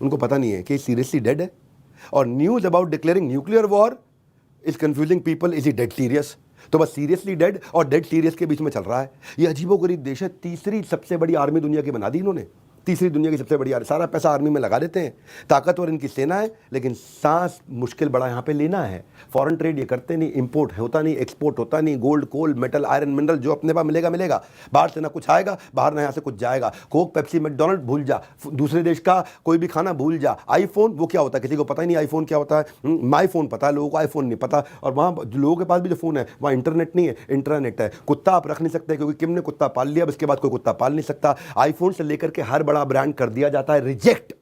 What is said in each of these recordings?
उनको पता नहीं है कि सीरियसली डेड है। और news about declaring nuclear war is confusing people, is he dead serious? तो बस सीरियसली डेड और डेड सीरियस के बीच में चल रहा है। ये अजीबोगरीब देश है। तीसरी सबसे बड़ी आर्मी दुनिया की बना दी इन्होंने, तीसरी दुनिया की सबसे बड़ी आर्मी। सारा पैसा आर्मी में लगा देते हैं, ताकतवर इनकी सेना है, लेकिन सांस मुश्किल बड़ा यहाँ पे लेना है। फॉरेन ट्रेड ये करते नहीं, इंपोर्ट होता नहीं, एक्सपोर्ट होता नहीं। गोल्ड, कोल, मेटल, आयरन, मिनरल जो अपने पास मिलेगा मिलेगा, बाहर से ना कुछ आएगा, बाहर ना यहाँ से कुछ जाएगा। कोक, पेप्सी, मैकडोनल्ड भूल जा, दूसरे देश का कोई भी खाना भूल जा। आईफोन वो क्या होता है किसी को पता ही नहीं, आईफोन क्या होता है। माई फोन पता है लोगों को, आईफोन नहीं पता। और वहाँ लोगों के पास भी जो फ़ोन है वहाँ इंटरनेट नहीं है, इंटरनेट है। कुत्ता आप रख नहीं सकते क्योंकि किम ने कुत्ता पाल लिया, अब इसके बाद कोई कुत्ता पाल नहीं सकता। आईफोन से लेकर के हर बड़ा ब्रांड कर दिया जाता है रिजेक्ट,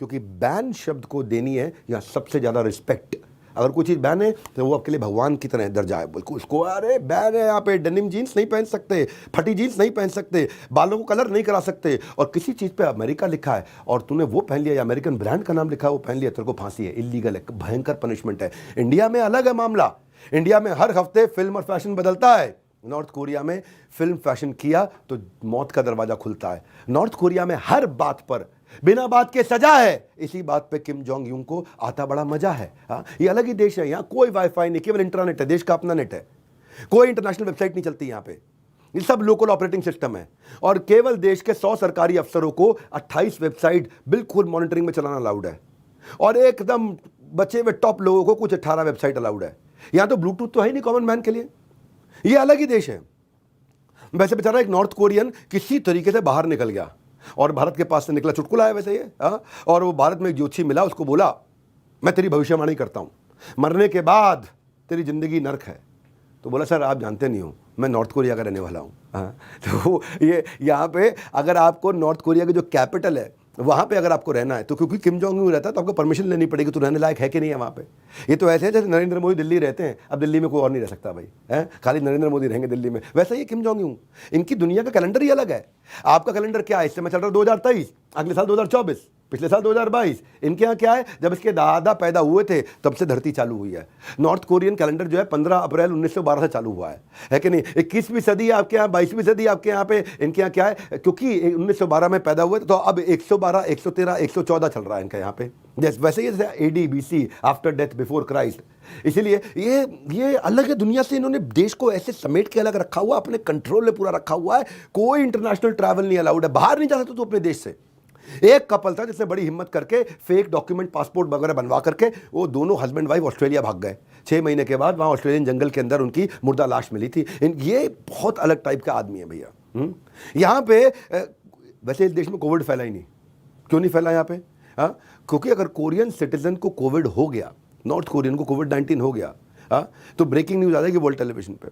क्योंकि बैन शब्द को देनी है यहाँ सबसे ज्यादा रिस्पेक्ट। अगर कोई चीज बैन है तो वो आपके लिए भगवान की तरह दर्जा है। बिल्कुल उसको अरे बैन है यहाँ पे, डेनिम जीन्स नहीं पहन सकते, फटी जीन्स नहीं पहन सकते, बालों को कलर नहीं करा सकते, और किसी चीज पे अमेरिका लिखा है और तूने वो पहन लिया या अमेरिकन ब्रांड का नाम लिखा है वो पहन लिया, तेरे को फांसी है, इलीगल है, भयंकर पनिशमेंट है। इंडिया में अलग है मामला। इंडिया में हर हफ्ते फिल्म और फैशन बदलता है। नॉर्थ कोरिया में फिल्म फैशन किया तो मौत का दरवाजा खुलता है। नॉर्थ कोरिया में हर बात पर बिना बात के सजा है। इसी बात पे किम जोंग यूंग को आता बड़ा मजा है। ये अलग ही देश है, यहाँ कोई वाईफाई नहीं, केवल इंटरनेट है, देश का अपना नेट है, कोई इंटरनेशनल वेबसाइट नहीं चलती यहाँ पे, ये सब लोकल ऑपरेटिंग सिस्टम है। और केवल देश के 100 सरकारी अफसरों को 28 वेबसाइट बिल्कुल मॉनिटरिंग में चलाना अलाउड है, और एकदम बचे हुए टॉप लोगों को कुछ 18 वेबसाइट अलाउड है। यहाँ तो ब्लूटूथ तो है ही नहीं कॉमन मैन के लिए, ये अलग ही देश है। वैसे बेचारा एक नॉर्थ कोरियन किसी तरीके से बाहर निकल गया और भारत के पास से निकला, चुटकुला है वैसे ये। और वो भारत में एक ज्योतिषी मिला, उसको बोला मैं तेरी भविष्यवाणी करता हूँ, मरने के बाद तेरी जिंदगी नर्क है। तो बोला सर आप जानते नहीं हो मैं नॉर्थ कोरिया का रहने वाला हूँ। तो ये यहाँ पे अगर आपको नॉर्थ कोरिया की जो कैपिटल है वहाँ पे अगर आपको रहना है तो क्योंकि किम जोंग उन रहता है तो आपको परमिशन लेनी पड़ेगी, तो रहने लायक है कि नहीं है वहाँ पे। ये तो ऐसे है जैसे नरेंद्र मोदी दिल्ली रहते हैं, अब दिल्ली में कोई और नहीं रह सकता भाई, है खाली नरेंद्र मोदी रहेंगे दिल्ली में। वैसे ही किम जोंग उन, इनकी दुनिया का कैलेंडर ही अलग है। आपका कैलेंडर क्या है, इस समय चल रहा है 2023, अगले साल 2024, पिछले साल 2022। इनके यहाँ क्या है, जब इसके दादा पैदा हुए थे तब से धरती चालू हुई है। नॉर्थ कोरियन कैलेंडर जो है 15 अप्रैल 1912 से चालू हुआ है कि नहीं। 21वीं सदी आपके यहाँ, 22वीं सदी आपके यहाँ पे, इनके यहाँ क्या है, क्योंकि 1912 में पैदा हुए तो अब 112, 113, 114 चल रहा है इनका यहाँ पे। जैसे वैसे ही जैसे AD BC, after death before Christ. इसीलिए ये अलग है दुनिया से। इन्होंने देश को ऐसे समेट के अलग रखा हुआ, अपने कंट्रोल में पूरा रखा हुआ है। कोई इंटरनेशनल ट्रैवल नहीं अलाउड है, बाहर नहीं जा सकते तो अपने देश से। एक कपल था जिसने बड़ी हिम्मत करके फेक डॉक्यूमेंट, पासपोर्ट वगैरह बनवा करके वो दोनों हस्बैंड वाइफ ऑस्ट्रेलिया भाग गए। 6 महीने के बाद वहाँ ऑस्ट्रेलियन जंगल के अंदर उनकी मुर्दा लाश मिली थी। ये बहुत अलग टाइप का आदमी है भैया। यहाँ पे वैसे इस देश में कोविड फैला ही नहीं। क्यों नहीं फैला यहाँ पे? क्योंकि अगर कोरियन सिटीजन को कोविड हो गया, नॉर्थ कोरियन को कोविड-19 हो गया, तो ब्रेकिंग न्यूज़ आ जाएगी वर्ल्ड टेलीविजन पे।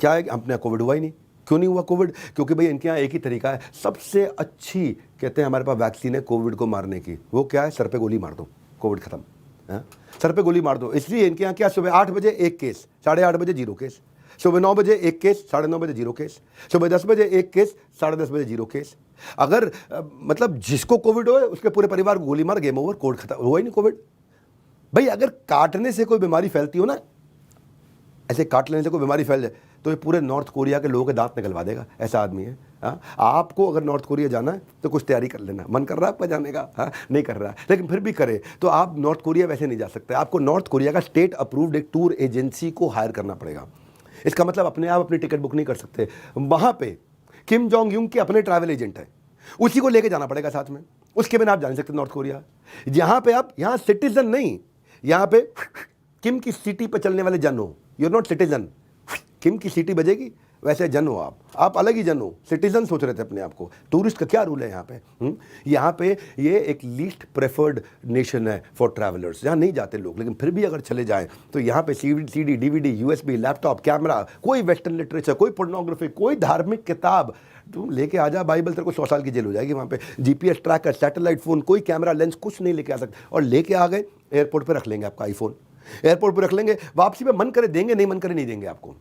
क्या है, अपने यहाँ कोविड हुआ ही नहीं। क्यों नहीं हुआ कोविड? क्योंकि भाई इनके यहाँ एक ही तरीका है, सबसे अच्छी कहते हैं हमारे पास वैक्सीन है कोविड को मारने की। वो क्या है, सर पे गोली मार दो, कोविड खत्म। सर पे गोली मार दो। इसलिए इनके यहाँ क्या, सुबह 8 बजे 1 केस, 8:30 बजे 0 केस, सुबह 9 बजे 1 केस, 9:30 बजे 0 केस, सुबह 10 बजे 1 केस, 10:30 बजे 0 केस। अगर मतलब जिसको कोविड हो उसके पूरे परिवार को गोली मार, गेम ओवर, कोविड खत्म, हुआ ही नहीं कोविड। भाई अगर काटने से कोई बीमारी फैलती हो ना, ऐसे काट लेने से कोई बीमारी फैल जाए तो ये पूरे नॉर्थ कोरिया के लोगों के दांत निकलवा देगा, ऐसा आदमी है। आपको अगर नॉर्थ कोरिया जाना है तो कुछ तैयारी कर लेना। मन कर रहा है आपका जाने का? नहीं कर रहा है, लेकिन फिर भी करे तो आप नॉर्थ कोरिया वैसे नहीं जा सकते। आपको नॉर्थ कोरिया का स्टेट अप्रूव्ड एक टूर एजेंसी को हायर करना पड़ेगा। इसका मतलब अपने आप अपनी टिकट बुक नहीं कर सकते। वहाँ पे किम जोंग यूंग के अपने ट्रैवल एजेंट है, उसी को लेके जाना पड़ेगा साथ में, उसके बिना आप जा नहीं सकते नॉर्थ कोरिया। यहाँ पे आप यहाँ सिटीजन नहीं, यहाँ पे किम की सिटी पर चलने वाले जन हो। You are not citizen. किम की सिटी बजेगी वैसे जन हो आप अलग ही जन हो, सिटीजन सोच रहे थे अपने आप को। टूरिस्ट का क्या रूल है यहाँ पे? यहाँ पे ये एक लीस्ट प्रेफर्ड नेशन है फॉर ट्रैवलर्स, जहाँ नहीं जाते लोग, लेकिन फिर भी अगर चले जाएं तो यहाँ पे CD, DVD, USB, laptop, camera, कोई वेस्टर्न लिटरेचर, कोई पोर्नोग्राफी, कोई धार्मिक किताब तुम लेके आ जा, बाइबल, तेरे को 100 साल की जेल हो जाएगी वहाँ पे। GPS ट्रैकर, सैटेलाइट फ़ोन, कोई कैमरा लेंस कुछ नहीं लेके आ सकते। और लेके आ गए एयरपोर्ट पर रख लेंगे आपका आईफोन, एयरपोर्ट पर रख लेंगे, वापसी में मन करे देंगे, नहीं मन करे नहीं देंगे आपको।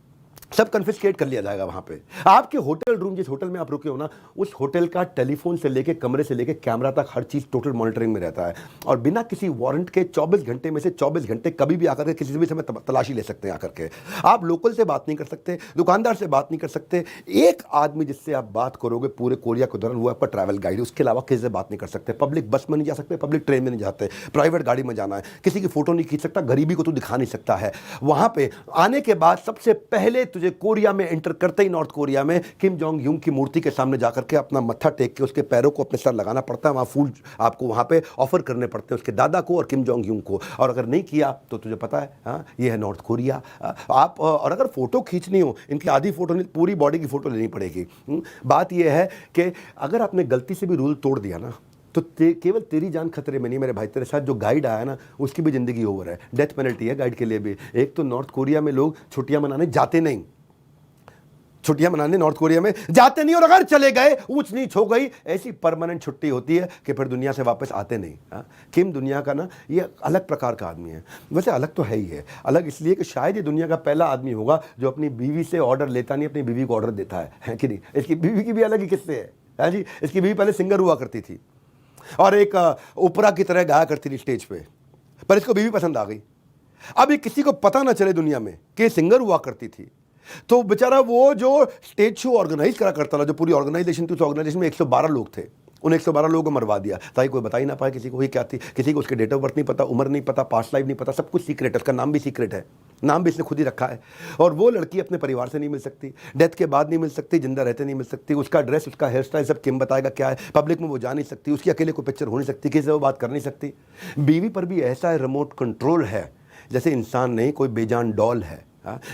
सब कन्फिस्केट कर लिया जाएगा वहां पे। आपके होटल रूम, जिस होटल में आप रुके हो ना, उस होटल का टेलीफोन से लेके कमरे से लेके कैमरा तक हर चीज टोटल मॉनिटरिंग में रहता है, और बिना किसी वारंट के 24 घंटे में से 24 घंटे कभी भी आकर के किसी से भी समय तलाशी ले सकते हैं आकर के। आप लोकल से बात नहीं कर सकते, दुकानदार से बात नहीं कर सकते। एक आदमी जिससे आप बात करोगे पूरे कोरिया के दौरान वो आपका ट्रैवल गाइड, उसके अलावा किसी से बात नहीं कर सकते। पब्लिक बस में नहीं जा सकते, पब्लिक ट्रेन में नहीं जाते, प्राइवेट गाड़ी में जाना है, किसी की फोटो नहीं खींच सकता, गरीबी को तो दिखा नहीं सकता है। वहां पे आने के बाद सबसे पहले तुझे कोरिया में एंटर करते ही, नॉर्थ कोरिया में, किम जोंग यूंग की मूर्ति के सामने जाकर के अपना मत्था टेक के उसके पैरों को अपने सर लगाना पड़ता है। वहां फूल आपको वहां पे ऑफर करने पड़ते हैं उसके दादा को और किम जोंग यूंग को, और अगर नहीं किया तो तुझे पता है, हाँ, ये है नॉर्थ कोरिया। आप और अगर फोटो खींचनी हो, इनकी आधी फोटो नहीं, पूरी बॉडी की फोटो लेनी पड़ेगी। बात यह है कि अगर आपने गलती से भी रूल तोड़ दिया ना, तो केवल तेरी जान खतरे में नहीं मेरे भाई, तेरे साथ जो गाइड आया ना उसकी भी जिंदगी ओवर है। डेथ पेनल्टी है गाइड के लिए भी। एक तो नॉर्थ कोरिया में लोग छुट्टियां मनाने जाते नहीं, छुट्टियां मनाने नॉर्थ कोरिया में जाते नहीं, और अगर चले गए, ऊंच नीच हो गई, ऐसी परमानेंट छुट्टी होती है कि फिर दुनिया से वापस आते नहीं। किम दुनिया का ना ये अलग प्रकार का आदमी है। वैसे अलग तो है ही है, अलग इसलिए कि शायद ये दुनिया का पहला आदमी होगा जो अपनी बीवी से ऑर्डर लेता नहीं, अपनी बीवी को ऑर्डर देता है कि नहीं। इसकी बीवी की भी अलग ही किस्से है, हाँ जी। इसकी बीवी पहले सिंगर हुआ करती थी और एक ओपरा की तरह गाया करती थी स्टेज पे, पर इसको बीवी पसंद आ गई। अब ये किसी को पता ना चले दुनिया में कि सिंगर हुआ करती थी, तो बेचारा वो जो स्टेज शो ऑर्गेनाइज करा करता था, जो पूरी ऑर्गेनाइजेशन थी, उस ऑर्गेनाइजेशन में 112 लोग थे, उन 112 लोगों को मरवा दिया ताकि कोई बता ही ना पाए किसी को हुई क्या थी। किसी को उसके डेट ऑफ बर्थ नहीं पता, उम्र नहीं पता, पास्ट लाइफ नहीं पता, सब कुछ सीक्रेट है। उसका नाम भी सीक्रेट है, नाम भी इसने खुद ही रखा है। और वो लड़की अपने परिवार से नहीं मिल सकती, डेथ के बाद नहीं मिल सकती, जिंदा रहते नहीं मिल सकती। उसका ड्रेस, उसका हेयर स्टाइल सब किम बताएगा क्या है, पब्लिक में वो जा नहीं सकती, उसकी अकेले कोई पिक्चर हो नहीं सकती, किसी से वो बात कर नहीं सकती। बीवी पर भी ऐसा है रिमोट कंट्रोल है जैसे इंसान नहीं, कोई बेजान डॉल है।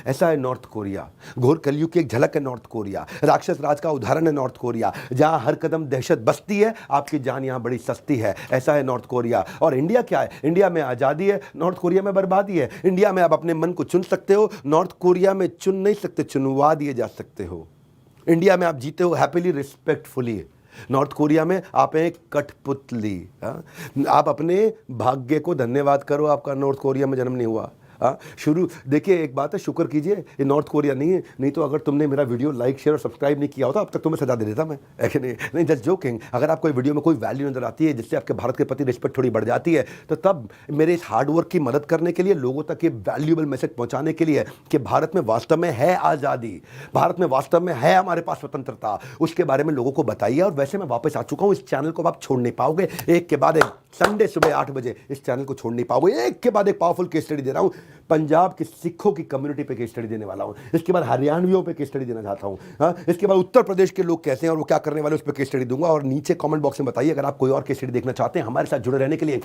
ऐसा है नॉर्थ कोरिया। घोर कलयुग की एक झलक है नॉर्थ कोरिया। राक्षस राज का उदाहरण है नॉर्थ कोरिया, जहां हर कदम दहशत बसती है, आपकी जान यहां बड़ी सस्ती है। ऐसा है नॉर्थ कोरिया। और इंडिया क्या है? इंडिया में आज़ादी है, नॉर्थ कोरिया में बर्बादी है। इंडिया में आप अपने मन को चुन सकते हो, नॉर्थ कोरिया में चुन नहीं सकते, चुनवा दिए जा सकते हो। इंडिया में आप जीते हो हैप्पीली, रिस्पेक्टफुली। नॉर्थ कोरिया में आप एक कठपुतली। आप अपने भाग्य को धन्यवाद करो, आपका नॉर्थ कोरिया में जन्म नहीं हुआ। शुरू देखिए, एक बात है, शुक्र कीजिए ये नॉर्थ कोरिया नहीं है, नहीं तो अगर तुमने मेरा वीडियो लाइक शेयर और सब्सक्राइब नहीं किया होता अब तक तुम्हें सजा दे देता मैं, है कि नहीं जस्ट जोकिंग। अगर आपको वीडियो में कोई वैल्यू नजर आती है जिससे आपके भारत के प्रति रिस्पेक्ट थोड़ी बढ़ जाती है, तो तब मेरे इस हार्डवर्क की मदद करने के लिए, लोगों तक ये वैल्यूएबल मैसेज पहुंचाने के लिए कि भारत में वास्तव में है आज़ादी, भारत में वास्तव में है हमारे पास स्वतंत्रता, उसके बारे में लोगों को बताइए। और वैसे मैं वापस आ चुका हूं, इस चैनल को आप छोड़ नहीं पाओगे, एक के बाद एक। संडे सुबह 8 बजे इस चैनल को छोड़ नहीं पाओगे, एक के बाद एक पावरफुल केस स्टडी दे रहा हूं। पंजाब के सिखों की कम्युनिटी पे केस स्टडी देने वाला हूं, इसके बाद हरियाणवियों पे केस स्टडी देना चाहता हूं, इसके बाद उत्तर प्रदेश के लोग कैसे हैं और वो क्या करने वाले, उस पर केस स्टडी दूंगा। और नीचे कमेंट बॉक्स में बताइए अगर आप कोई और केस स्टडी देखना चाहते हैं हमारे साथ जुड़े रहने के लिए।